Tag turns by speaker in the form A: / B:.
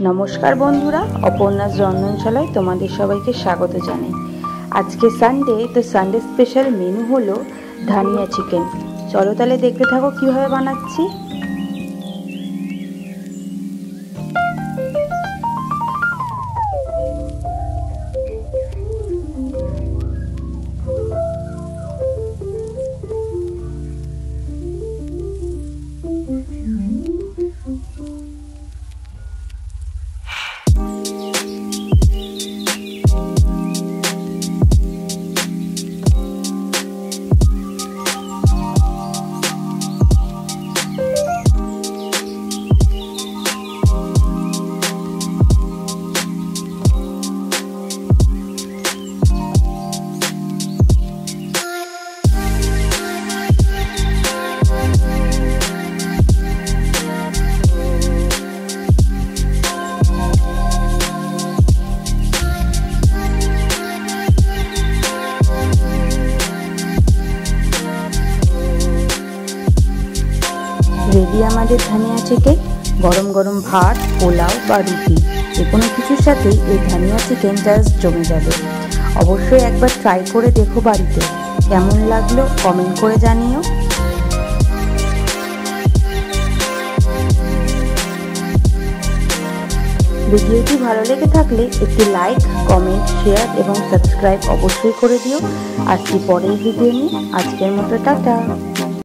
A: নমস্কার বন্ধুরা, অপর্ণাস রন্ধনশালায় তোমাদের সবাইকে স্বাগত জানাই। আজকে সানডে, তো সানডে স্পেশাল মেনু হলো ধানিয়া চিকেন। চলো তাহলে দেখতে থাকো কিভাবে বানাচ্ছি। রেডি আমাদের ধানিয়া চিকেন। গরম গরম ভাত, পোলাও বা রুটি যে কোনো কিছুর সাথেই এই ধানিয়া চিকেন জাস্ট জমে যাবে। অবশ্যই একবার ট্রাই করে দেখো বাড়িতে, কেমন লাগলো কমেন্ট করে জানিও। ভিডিওটি ভালো লেগে থাকলে একটি লাইক, কমেন্ট, শেয়ার এবং সাবস্ক্রাইব অবশ্যই করে দিও। আসছি পরের ভিডিও নিয়ে। আজকের মতো টাটা।